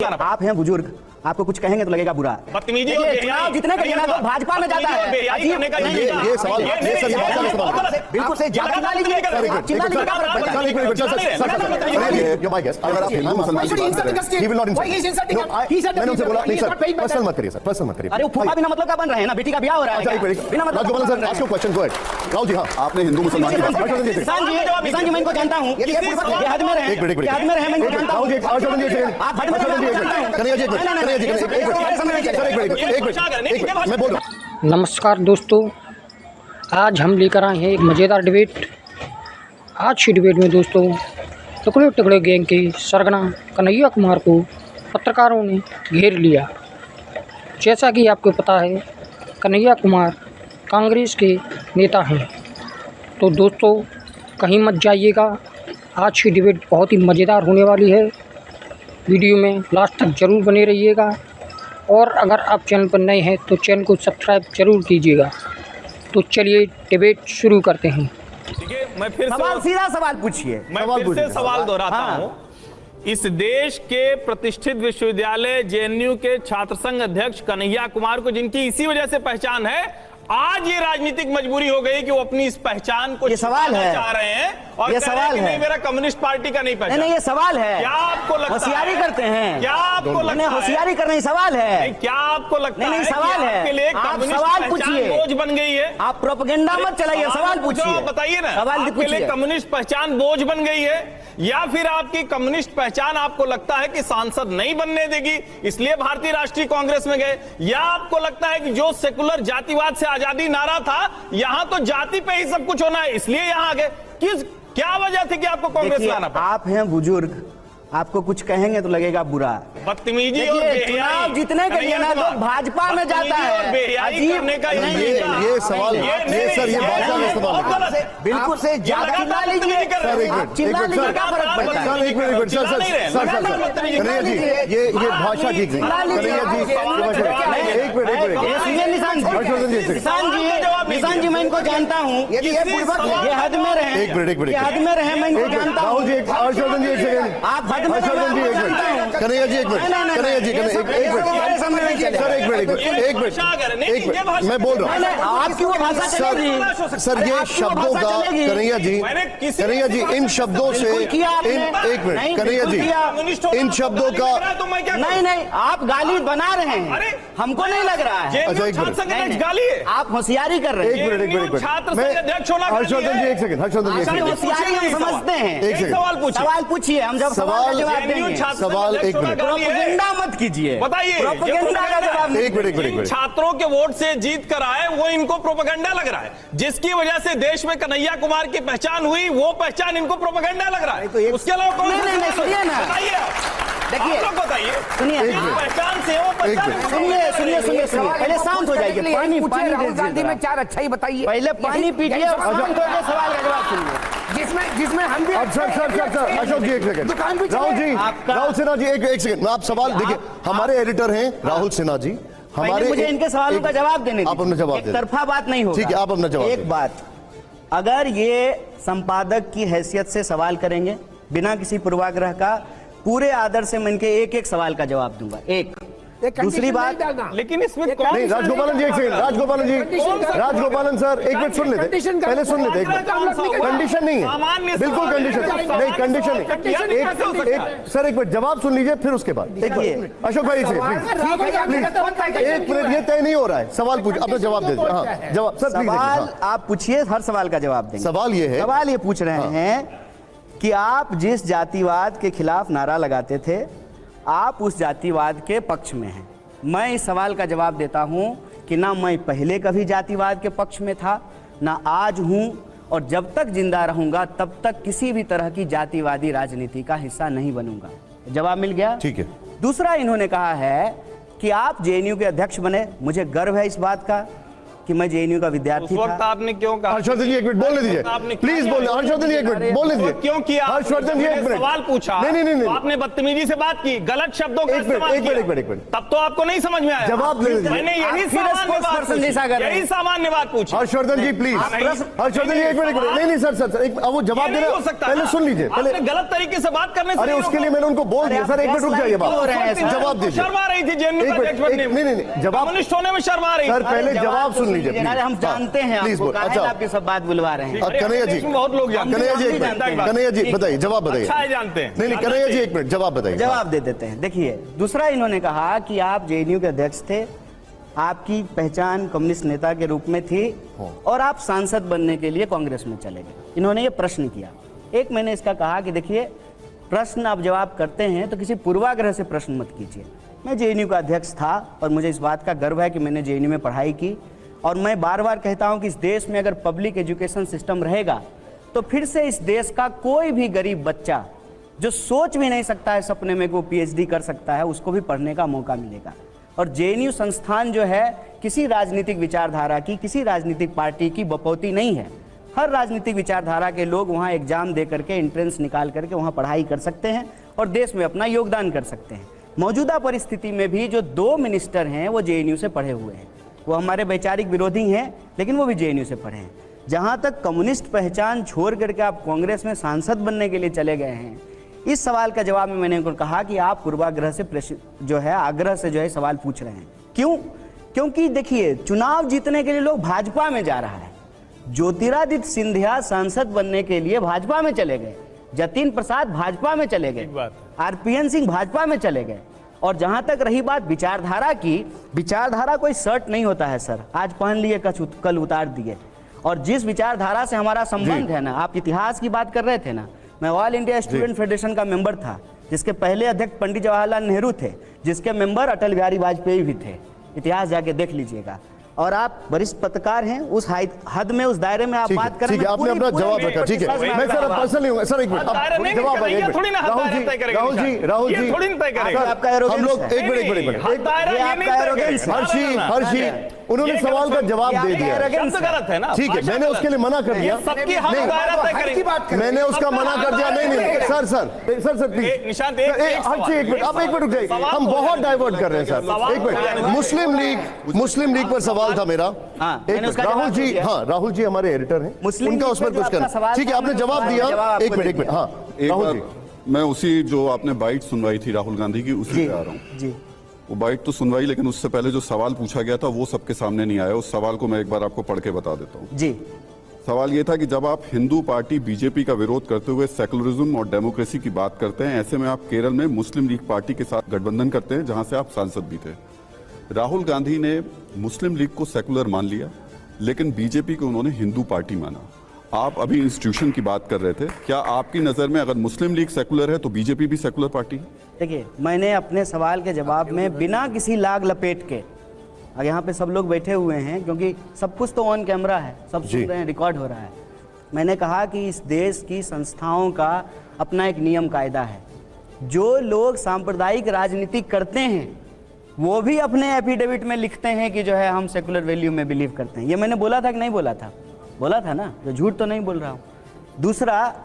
लाना? आप हैं बुजुर्ग, आपको कुछ कहेंगे तो लगेगा बुरा। बदतमीजी और चुनाव जितने करिए ना तो भाजपा में जाता है। ये सवाल बिल्कुल से चिल्ला लीजिए। मैंने उनसे बोला नहीं सर, पर्सनल मत करिए सर, पर्सनल मत करिए। अरे वो फूफा बिना मतलब का बन रहे हैं ना, बेटी का ब्याह हो रहा है बिना मतलब Rajagopal sir, ask your question, go ahead. Rahul ji, हाँ, आपने हिंदू मुसलमान की बात किसान जी मैं इनको जानता हूँ, ये हद में रहे, एक मिनट हद में रहे, मैं इनको जानता हूँ। आप हद में मैं बोल रहा हूँ। नमस्कार दोस्तों, आज हम लेकर आए हैं एक मज़ेदार डिबेट। आज की डिबेट में दोस्तों टुकड़े टुकड़े गैंग के सरगना कन्हैया कुमार को पत्रकारों ने घेर लिया। जैसा कि आपको पता है, कन्हैया कुमार कांग्रेस के नेता हैं। तो दोस्तों कहीं मत जाइएगा, आज की डिबेट बहुत ही मज़ेदार होने वाली है। वीडियो में लास्ट तक ज़रूर बने रहिएगा और अगर आप चैनल पर नए हैं तो चैनल को सब्सक्राइब ज़रूर कीजिएगा। तो चलिए डिबेट शुरू करते हैं। ठीक है, मैं फिर सीधा सवाल पूछिए। मैं फिर से सवाल दोहराता हूं। इस देश के प्रतिष्ठित विश्वविद्यालय जेएनयू के छात्र संघ अध्यक्ष कन्हैया कुमार को, जिनकी इसी वजह से पहचान है, आज ये राजनीतिक मजबूरी हो गई कि वो अपनी इस पहचान को चाह रहे हैं और ये सवाल है, नहीं मेरा कम्युनिस्ट पार्टी का नहीं पहचान। नहीं, ये सवाल है। क्या आपको लगता है होशियारी करते हैं? क्या आपको लगता है होशियारी करना ही सवाल है? क्या आपको लगता है सवाल है आपके लिए आप सवाल पूछिए, बोझ बन गई है? आप प्रोपेगेंडा मत चलाइए, सवाल पूछिए। बताइए ना, सवाल आपके लिए कम्युनिस्ट पहचान बोझ बन गई है या फिर आपकी कम्युनिस्ट पहचान आपको लगता है कि सांसद नहीं बनने देगी इसलिए भारतीय राष्ट्रीय कांग्रेस में गए, या आपको लगता है कि जो सेकुलर जातिवाद से आजादी नारा था, यहां तो जाति पे ही सब कुछ होना है इसलिए यहां आ गए? क्या वजह थी कि आपको कांग्रेस लाना पड़ा? आप हैं बुजुर्ग, आपको कुछ कहेंगे तो लगेगा बुरा। बदतमीजी और चुनाव जितने के लिए ना तो भाजपा में जाता है। करने का ये सवाल, ये सर, ये भाषा का इस्तेमाल बिल्कुल से ज्यादा चिल्ला लीजिए। चिल्ला लीजिए, क्या फर्क पड़ता है? एक मिनट कन्हैया जी, ये भाषा ठीक नहीं। कन्हैया जी, निशान जी मैं इनको जानता हूँ, ये हद में रहे, एक मिनट हद में रहे, मैं इनको जानता हूँ। राहुल जी, हर्षवर्धन जी, एक सेकंड। आप हर्षवर्धन जी, एक मिनट। कन्हैया जी, एक मिनट। कन्हैया जी, एक मिनट सर, एक मिनट, मैं बोल रहा हूँ। आपकी वो भाषा सर, ये शब्दों का, कन्हैया जी, इन शब्दों से, एक मिनट कन्हैया जी, इन शब्दों का नहीं, आप गाली बना रहे हैं, हमको नहीं लग रहा है। अच्छा, एक मिनट, गाली है, आप होशियारी कर रहे हैं। एक मिनट हर्षवर्धन जी, एक सेकंड, हर्षवर्धन जी, होशियारी हम समझते हैं। एक सेकंड, सवाल पूछिए, हम जब सवाल का जवाब देंगे। सवाल एक मिनट, प्रोपेगेंडा मत कीजिए, बताइए। प्रोपेगेंडा का जवाब एक मिनट, छात्रों के वोट से जीत कर आए, वो इनको प्रोपेगेंडा लग रहा है, जिसकी वजह से देश में कन्हैया कुमार की पहचान हुई, वो पहचान इनको प्रोपेगेंडा लग रहा है। उसके अलावा कौन? नहीं, सुनिए ना, बताइए, देखिए, बताइए, सुनिए, पहचान से वो सुनिए, पहले शांत हो जाइए। पानी राहुल गांधी में 4 अच्छाई बताइए। पहले पानी पीजिए और शांत होकर सवाल का जवाब सुनिए। जिसमें हम भी सर, अशोक जी, एक सेकंड। राहुल जी, राहुल सिन्हा जी, एक सेकंड, आप सवाल देखिए, हमारे एडिटर हैं राहुल सिन्हा जी, हमारे, मुझे इनके सवालों का जवाब देने दीजिए। आप अपना जवाब दें, तरफा बात नहीं होगा। ठीक है, आप अपना जवाब एक बात, अगर ये संपादक की हैसियत से सवाल करेंगे बिना किसी पूर्वाग्रह का, पूरे आदर से मैं इनके एक सवाल का जवाब दूंगा। एक दूसरी बात, लेकिन इसमें नहीं, राजगोपालन जी, एक सेकंड, राजगोपालन सर, एक मिनट सुन लेते, पहले सुन लेते। कंडीशन नहीं है, बिल्कुल कंडीशन नहीं, कंडीशन नहीं। एक सर, एक मिनट जवाब सुन लीजिए, फिर उसके बाद देखिए। अशोक भाई, प्लीज एक मिनट, ये तय नहीं हो रहा है, सवाल पूछ, अपना जवाब दे दीजिए। हाँ, जवाब सर, सवाल आप पूछिए, हर सवाल का जवाब देंगे। सवाल ये पूछ रहे हैं कि आप जिस जातिवाद के खिलाफ नारा लगाते थे, आप उस जातिवाद के पक्ष में हैं। मैं इस सवाल का जवाब देता हूं कि ना मैं पहले कभी जातिवाद के पक्ष में था, ना आज हूं, और जब तक जिंदा रहूंगा तब तक किसी भी तरह की जातिवादी राजनीति का हिस्सा नहीं बनूंगा। जवाब मिल गया? ठीक है। दूसरा, इन्होंने कहा है कि आप जेएनयू के अध्यक्ष बने। मुझे गर्व है इस बात का कि मैं जेएनयू का विद्यार्थी उस वक्त था। आपने क्यों कहा? हर्षवर्धन जी एक मिनट बोलने दीजिए, आपने प्लीज क्या बोलने, किया? हर्षवर्धन जी एक मिनट बोलने दीजिए। क्यों किया? हर्षवर्धन जी एक मिनट सवाल पूछा, नहीं नहीं नहीं तो आपने बदतमीजी से बात की, गलत शब्दों का एक मिनट, इस्तेमाल एक मिनट, किया। एक मिनट, एक मिनट। तब तो आपको नहीं समझ में आया। जवाब ले लीजिए। मैंने यही आप फिर सामान्य बात स्पोक्सपर्सन जैसा कर पूछी, रहे हैं। यही सामान्य बात पूछी। हर्षवर्धन जी प्लीज, हर्षवर्धन जी एक मिनट, नहीं नहीं सर सर एक अब वो जवाब ये दे नहीं रहे हो सकता। पहले सुन लीजिए, पहले आपने गलत तरीके से बात करने से अरे नहीं उसके लिए रोका। मैंने उनको बोल दिया सर, एक मिनट रुक जाइए बात, जवाब दीजिए। शर्मा रही थी जेएनयू एक का मिनट, अध्यक्ष बनने एक- में। नहीं, जवाब- कम्युनिस्ट होने में शर्मा रही सर थी। पहले जवाब सुन लीजिए please। अरे हम जानते हैं प्लीज आपको, बोल, काहे अच्छा आपकी सब बात बुलवा रहे हैं। अरे कन्हैया जी, देश में बहुत लोग जानते हैं। कन्हैया जी एक हम जानते मिनट, हैं। कन्हैया जी ठीक। बताइए, जवाब बताइए। अच्छा है, जानते हैं। नहीं नहीं कन्हैया जी एक मिनट जवाब बताइए। जवाब दे देते हैं। देखिए, दूसरा इन्होंने कहा कि आप जेएनयू के अध्यक्ष थे, आपकी पहचान कम्युनिस्ट नेता के रूप में थी और आप सांसद बनने के लिए कांग्रेस में चले गए। इन्होंने ये प्रश्न किया। एक मैंने इसका कहा कि देखिए, प्रश्न आप जवाब करते हैं तो किसी पूर्वाग्रह से प्रश्न मत कीजिए। मैं जेएनयू का अध्यक्ष था और मुझे इस बात का गर्व है कि मैंने जेएनयू में पढ़ाई की, और मैं बार बार कहता हूं कि इस देश में अगर पब्लिक एजुकेशन सिस्टम रहेगा तो फिर से इस देश का कोई भी गरीब बच्चा जो सोच भी नहीं सकता है सपने में कि वो पीएचडी कर सकता है, उसको भी पढ़ने का मौका मिलेगा। और जेएनयू संस्थान जो है किसी राजनीतिक विचारधारा की, किसी राजनीतिक पार्टी की बपौती नहीं है। हर राजनीतिक विचारधारा के लोग वहाँ एग्जाम दे करके, एंट्रेंस निकाल करके वहाँ पढ़ाई कर सकते हैं और देश में अपना योगदान कर सकते हैं। मौजूदा परिस्थिति में भी जो 2 मिनिस्टर हैं वो जेएनयू से पढ़े हुए हैं। वो हमारे वैचारिक विरोधी हैं, लेकिन वो भी जेएनयू से पढ़े हैं। जहाँ तक कम्युनिस्ट पहचान छोड़ करके आप कांग्रेस में सांसद बनने के लिए चले गए हैं, इस सवाल का जवाब में मैंने उनको कहा कि आप पूर्वाग्रह से जो है आग्रह से जो है सवाल पूछ रहे हैं। क्यों? क्योंकि देखिए, चुनाव जीतने के लिए लोग भाजपा में जा रहा है। ज्योतिरादित्य सिंधिया सांसद बनने के लिए भाजपा में चले गए, जतिन प्रसाद भाजपा में चले गए, आरपीएन सिंह भाजपा में चले गए। और जहां तक रही बात विचारधारा की, विचारधारा कोई शर्ट नहीं होता है सर, आज पहन लिए कल उतार दिए। और जिस विचारधारा से हमारा संबंध है ना, आप इतिहास की बात कर रहे थे ना, मैं ऑल इंडिया स्टूडेंट फेडरेशन का मेंबर था, जिसके पहले अध्यक्ष पंडित जवाहरलाल नेहरू थे, जिसके मेंबर अटल बिहारी वाजपेयी भी थे। इतिहास जाके देख लीजिएगा। और आप वरिष्ठ पत्रकार हैं, उस हद में, उस दायरे में आप बात करें। ठीक है, आपने अपना जवाब रखा, ठीक है। मैं सर अब पर्सनल नहीं हूँ सर, एक मिनट जवाब राहुल जी, हम लोग एक मिनट हर्षी उन्होंने सवाल का जवाब दे दिया। गलत है ना, ठीक है, मैंने उसके लिए मना कर दिया, सबकी हम दायरा तय करेंगे। मैंने उसका मना कर दिया। नहीं नहीं sir sir please Nishant, Harshi एक मिनट, आप एक मिनट रुक जाइए, हम बहुत डाइवर्ट कर रहे हैं सर। एक मिनट, मुस्लिम लीग पर सवाल था मेरा। एक मिनट, राहुल जी, हाँ राहुल जी हमारे एडिटर हैं, उनका उस पर कुछ करना। ठीक है, आपने जवाब दिया। एक मिनट, हाँ राहुल जी, मैं उसी जो आपने बाइट सुनवाई थी राहुल गांधी की, उसी पे आ रहा हूँ जी। वो बाइट तो सुनवाई, लेकिन उससे पहले जो सवाल पूछा गया था वो सबके सामने नहीं आया। उस सवाल को मैं एक बार आपको पढ़ के बता देता हूँ जी। सवाल ये था कि जब आप हिंदू पार्टी बीजेपी का विरोध करते हुए सेकुलरिज्म और डेमोक्रेसी की बात करते हैं, ऐसे में आप केरल में मुस्लिम लीग पार्टी के साथ गठबंधन करते हैं, जहां से आप सांसद भी थे। राहुल गांधी ने मुस्लिम लीग को सेकुलर मान लिया, लेकिन बीजेपी को उन्होंने हिंदू पार्टी माना। आप अभी इंस्टीट्यूशन की बात कर रहे थे, क्या आपकी नजर में अगर मुस्लिम लीग सेकुलर है तो बीजेपी भी सेकुलर पार्टी है? देखिए, मैंने अपने सवाल के जवाब में बिना किसी लाग लपेट के, और यहाँ पे सब लोग बैठे हुए हैं क्योंकि सब कुछ तो ऑन कैमरा है, सब सुन रहे हैं, रिकॉर्ड हो रहा है। मैंने कहा कि इस देश की संस्थाओं का अपना एक नियम कायदा है। जो लोग सांप्रदायिक राजनीति करते हैं वो भी अपने एफिडेविट में लिखते हैं कि जो है हम सेकुलर वैल्यू में बिलीव करते हैं। ये मैंने बोला था कि नहीं बोला था? बोला था ना, जो झूठ तो नहीं बोल रहा हूँ। दूसरा,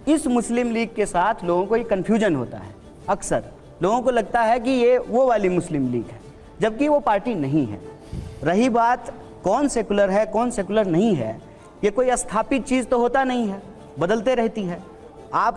इस मुस्लिम लीग के साथ लोगों को एक कन्फ्यूजन होता है। अक्सर लोगों को लगता है कि ये वो वाली मुस्लिम लीग है, जबकि वो पार्टी नहीं है। रही बात कौन सेकुलर है कौन सेकुलर नहीं है, ये कोई स्थापित चीज़ तो होता नहीं है, बदलते रहती है।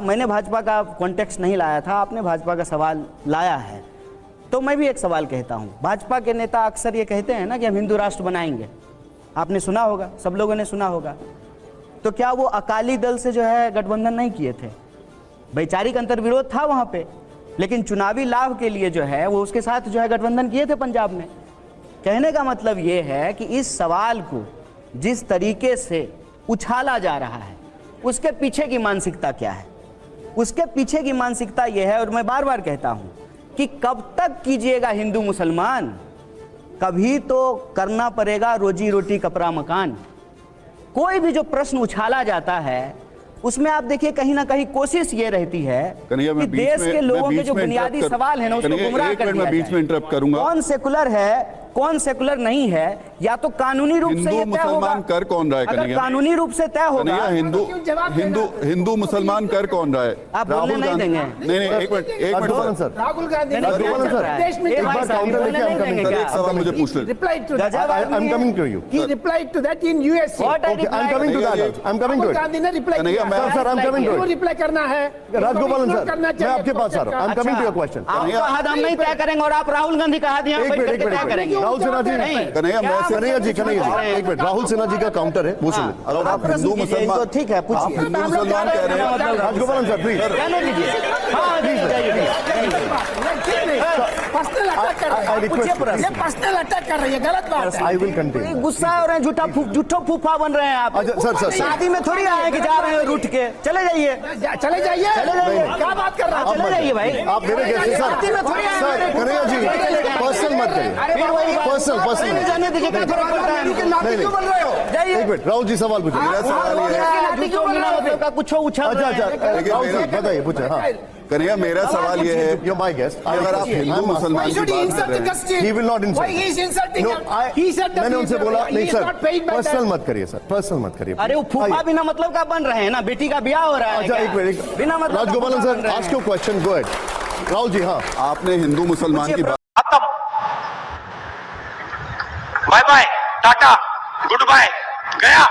मैंने भाजपा का कॉन्टेक्स्ट नहीं लाया था, आपने भाजपा का सवाल लाया है, तो मैं भी एक सवाल कहता हूँ। भाजपा के नेता अक्सर ये कहते हैं ना कि हम हिंदू राष्ट्र बनाएंगे, आपने सुना होगा, सब लोगों ने सुना होगा। तो क्या वो अकाली दल से जो है गठबंधन नहीं किए थे? वैचारिक अंतर्विरोध था वहाँ पे, लेकिन चुनावी लाभ के लिए जो है वो उसके साथ जो है गठबंधन किए थे पंजाब में। कहने का मतलब ये है कि इस सवाल को जिस तरीके से उछाला जा रहा है उसके पीछे की मानसिकता क्या है? उसके पीछे की मानसिकता यह है, और मैं बार बार कहता हूँ कि कब तक कीजिएगा हिंदू मुसलमान, कभी तो करना पड़ेगा रोजी रोटी कपड़ा मकान। कोई भी जो प्रश्न उछाला जाता है उसमें आप देखिए कहीं ना कहीं कोशिश ये रहती है कि देश के लोगों के जो बुनियादी सवाल है ना उसको गुमराह कर दिया जाए। बीच में इंटरप्ट करूंगा। कौन सेकुलर है कौन सेकुलर नहीं है, या तो कानूनी रूप से हिंदू ये तय होगा। मुसलमान कर कौन रहा है अगर कन्हैया? कानूनी रूप से तय होगा, कन्हैया, हिंदू मुसलमान कर कौन रहा है? आप बोलने नहीं गांधी- देंगे। नहीं, एक मिनट राजगोपालन सर, राहुल गांधी नहीं, नहीं, राजगोपालन सर, देश में एक बार काउंटर लेके I'm coming सर, to एक सवाल मुझे पूछ ले। replied to that. I'm coming to you. He replied to that in USA. What I Okay, I'm coming to that. I'm coming to Rahul it. Gandhi ने रिप्लाई कन्हैया, किया। मैं- सर, I'm coming to क्यों it. Reply करना है? Rajagopalan ignore sir, करना मैं चाहिए आपके पास आ रहा हूँ। I'm coming to your question. आपका हद हम नहीं तय करेंगे और आप राहुल गांधी का हद यहाँ एक बैठ मिनट, करके एक तय मिनट, करेंगे। राहुल सिन्हा जी, नहीं। कन्हैया, मैं क्या कन्हैया जी, एक मिनट, राहुल सिन्हा जी का काउंटर है, वो सुनिए। अगर आप प्रश्न हिंदू कीजिए, मुसलमान, तो ठीक है, पूछिए। आप हिंदू मुसलमान कह रहे हैं, राजगोपालन सर, प्लीज। कहने दीजिए। हाँ, जाइए। पर्सनल अटैक कर रहे I हैं। request you. ये पर्सनल अटैक कर रही है, गलत बात है। I will continue. गुस्सा हो रहे हैं, झूठा फूफा बन रहे हैं आप। अच्छा, सर, शादी में थोड़ी आए कि जा रहे हैं रूठ के, चले जाइए। चले जाइए। चले जाइए। क्या बात कर रहा है? चले जाइए भाई। आप मेरे जैसे सर, शादी में थोड़ी आए सर, हैं। कन्हैया जी, पर्सनल मत करिए। फिर वही बात। पर्सनल नहीं जाने दीजिए, क्या फर्क पड़ता है? नहीं, क्यों बोल रहे हो? जाइए। एक मिनट, राहुल जी सवाल पूछिए। मेरा सवाल ये है, झूठों बिना मतलब का कुछ उछल अच्छा, रहे हैं। अच्छा, राहुल जी बताइए, पूछे। हाँ, कन्हैया, मेरा सवाल ये है, you're my guest. अगर आप हिंदू मुसलमान Why की should he बात कर insult रहे the हैं, Christian? He will not insult. Why he is insulting No, him? He said that मैंने he उनसे is- बोला he नहीं is sir, not paid by personal that. मत करिए सर, पर्सनल मत करिए। अरे वो फूफा आइए। बिना मतलब का बन रहे हैं ना, बेटी का ब्याह हो रहा है। अच्छा, क्या? एक मिनट, बिना मतलब का राजगोपालन फूफा सर, बन रहे आस्क हैं। Your question, go ahead. Rahul ji, हाँ, आपने हिंदू मुसलमान की बात, खत्म, bye bye, tata, goodbye, गया।